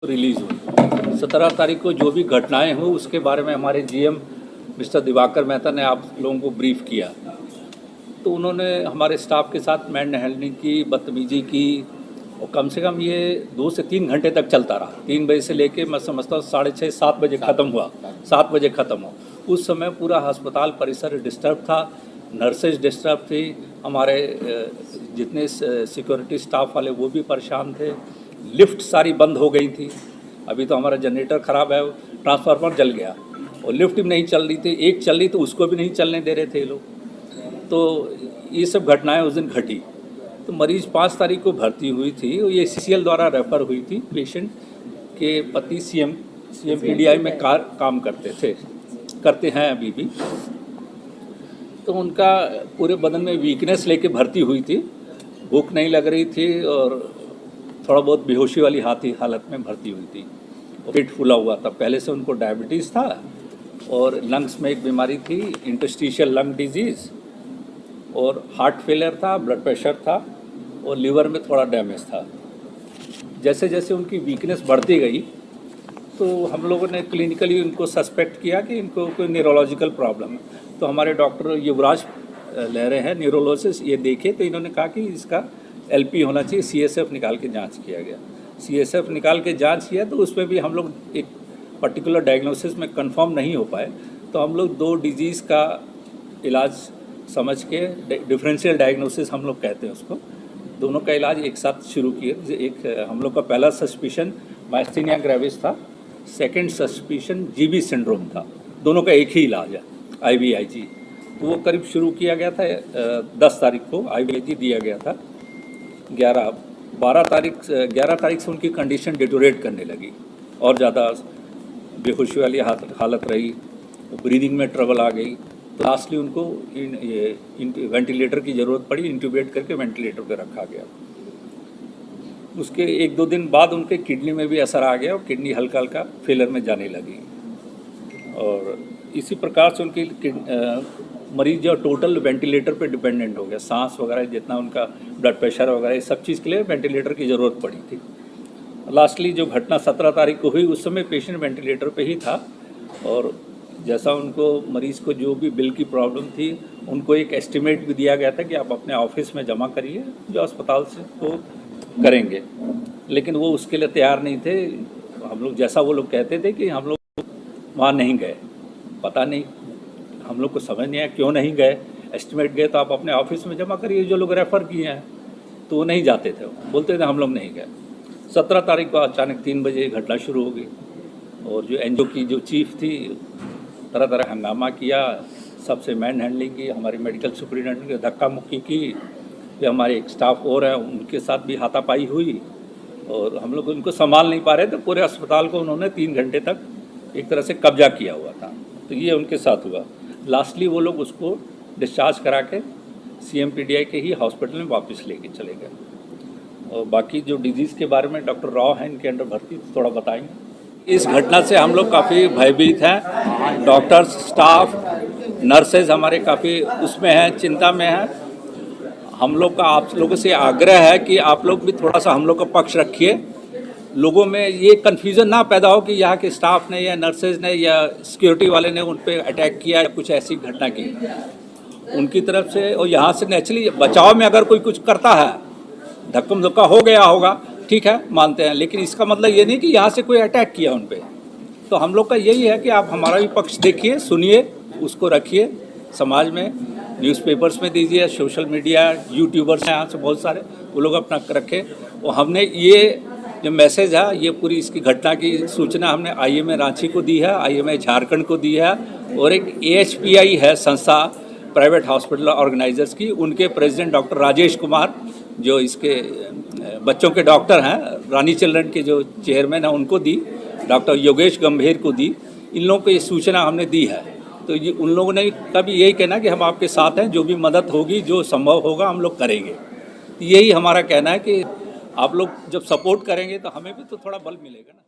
Release हुई। 17 तारीख को जो भी घटनाएं हुई उसके बारे में हमारे जीएम मिस्टर दिवाकर मेहता ने आप लोगों को ब्रीफ किया। तो उन्होंने हमारे स्टाफ के साथ मैन हैंडलिंग की, बदतमीजी की, और कम से कम ये 2 से 3 घंटे तक चलता रहा। 3 बजे से लेके मैं समझता हूँ 6:30 7 बजे ख़त्म हुआ, 7 बजे ख़त्म हुआ। उस समय पूरा अस्पताल परिसर डिस्टर्ब था, नर्सेज डिस्टर्ब थी, हमारे जितने सिक्योरिटी स्टाफ वाले वो भी परेशान थे। लिफ्ट सारी बंद हो गई थी। अभी तो हमारा जनरेटर ख़राब है, ट्रांसफार्मर जल गया और लिफ्ट भी नहीं चल रही थी। एक चल रही तो उसको भी नहीं चलने दे रहे थे ये लोग। तो ये सब घटनाएं उस दिन घटी। तो मरीज़ 5 तारीख को भर्ती हुई थी और ये CCL द्वारा रेफ़र हुई थी। पेशेंट के पति CMPDI में काम करते हैं अभी भी। तो उनका पूरे बदन में वीकनेस लेके भर्ती हुई थी, भूख नहीं लग रही थी और थोड़ा बहुत बेहोशी वाली हालत में भर्ती हुई थी। पेट फूला हुआ था, पहले से उनको डायबिटीज़ था और लंग्स में एक बीमारी थी, इंटरस्टिशियल लंग डिजीज़, और हार्ट फेलियर था, ब्लड प्रेशर था और लीवर में थोड़ा डैमेज था। जैसे जैसे उनकी वीकनेस बढ़ती गई तो हम लोगों ने क्लिनिकली उनको सस्पेक्ट किया कि इनको कोई न्यूरोलॉजिकल प्रॉब्लम है। तो हमारे डॉक्टर युवराज लहरे हैं न्यूरोलॉजिस्ट, ये देखे तो इन्होंने कहा कि इसका LP होना चाहिए। CSF निकाल के जांच किया गया। CSF निकाल के जांच किया तो उसमें भी हम लोग एक पर्टिकुलर डायग्नोसिस में कंफर्म नहीं हो पाए। तो हम लोग 2 डिजीज़ का इलाज समझ के, डिफरेंशियल डायग्नोसिस हम लोग कहते हैं उसको, दोनों का इलाज एक साथ शुरू किए। एक हम लोग का पहला सस्पिशन माइस्थीनिया ग्रेविस था, सेकंड सस्पिशन GB सिंड्रोम था। दोनों का एक ही इलाज है, IVIG। तो वो करीब शुरू किया गया था 10 तारीख को IVIG दिया गया था। 11 तारीख से उनकी कंडीशन डिटोरेट करने लगी और ज़्यादा बेहोशी वाली हालत रही, ब्रीदिंग में ट्रबल आ गई। तो लास्टली उनको वेंटिलेटर की ज़रूरत पड़ी, इंट्यूबेट करके वेंटिलेटर पर रखा गया। उसके 1-2 दिन बाद उनके किडनी में भी असर आ गया और किडनी हल्का हल्का फेलर में जाने लगी। और इसी प्रकार से उनकी मरीज जो टोटल वेंटिलेटर पे डिपेंडेंट हो गया। सांस वगैरह जितना उनका ब्लड प्रेशर वगैरह सब चीज़ के लिए वेंटिलेटर की ज़रूरत पड़ी थी। लास्टली जो घटना 17 तारीख को हुई उस समय पेशेंट वेंटिलेटर पे ही था और जैसा उनको मरीज़ को जो भी बिल की प्रॉब्लम थी उनको एक एस्टिमेट भी दिया गया था कि आप अपने ऑफिस में जमा करिए, जो अस्पताल से वो करेंगे। लेकिन वो उसके लिए तैयार नहीं थे। हम लोग जैसा वो लोग कहते थे कि हम लोग वहाँ नहीं गए, पता नहीं हम लोग को समझ नहीं आया क्यों नहीं गए। एस्टिमेट गए तो आप अपने ऑफिस में जमा करिए, जो लोग रेफ़र किए हैं तो वो नहीं जाते थे, बोलते थे हम लोग नहीं गए। 17 तारीख को अचानक 3 बजे घटना शुरू हो गई और जो एनजीओ की जो चीफ थी तरह तरह हंगामा किया, सबसे मैन हैंडलिंग की, हमारी मेडिकल सुपरिटेंडेंट ने धक्का मुक्की की, फिर हमारे एक स्टाफ और हैं उनके साथ भी हाथापाई हुई और हम लोग उनको संभाल नहीं पा रहे थे। पूरे अस्पताल को उन्होंने 3 घंटे तक एक तरह से कब्जा किया हुआ था। तो ये उनके साथ हुआ। लास्टली वो लोग उसको डिस्चार्ज करा के CMPDI के ही हॉस्पिटल में वापस लेके चले गए। और बाकी जो डिजीज़ के बारे में डॉक्टर राव हैं इनके अंडर भर्ती, थोड़ा बताएंगे। इस घटना से हम लोग काफ़ी भयभीत हैं। डॉक्टर्स, स्टाफ, नर्सेज हमारे काफ़ी उसमें हैं, चिंता में हैं। हम लोग का आप लोगों से आग्रह है कि आप लोग भी थोड़ा सा हम लोग का पक्ष रखिए। लोगों में ये कन्फ्यूज़न ना पैदा हो कि यहाँ के स्टाफ ने या नर्सेज ने या सिक्योरिटी वाले ने उन पर अटैक किया या कुछ ऐसी घटना की उनकी तरफ से। और यहाँ से नेचुरली बचाव में अगर कोई कुछ करता है, धक्कम धक्का हो गया होगा, ठीक है, मानते हैं, लेकिन इसका मतलब ये नहीं कि यहाँ से कोई अटैक किया उन पर। तो हम लोग का यही है कि आप हमारा भी पक्ष देखिए, सुनिए, उसको रखिए समाज में, न्यूज़पेपर्स में दीजिए, सोशल मीडिया, यूट्यूबर्स हैं यहाँ से बहुत सारे, वो लोग अपना रखें। और हमने ये जो मैसेज है, ये पूरी इसकी घटना की सूचना हमने IMA रांची को दी है, IMA झारखंड को दी है और एक AHPI है संस्था, प्राइवेट हॉस्पिटल ऑर्गेनाइजर्स की, उनके प्रेसिडेंट डॉक्टर राजेश कुमार जो इसके बच्चों के डॉक्टर हैं, रानी चिल्ड्रन के जो चेयरमैन हैं उनको दी, डॉक्टर योगेश गंभीर को दी। इन लोगों को ये सूचना हमने दी है। तो ये उन लोगों ने कभी यही कहना कि हम आपके साथ हैं, जो भी मदद होगी, जो संभव होगा हम लोग करेंगे। यही हमारा कहना है कि आप लोग जब सपोर्ट करेंगे तो हमें भी तो थोड़ा बल मिलेगा ना।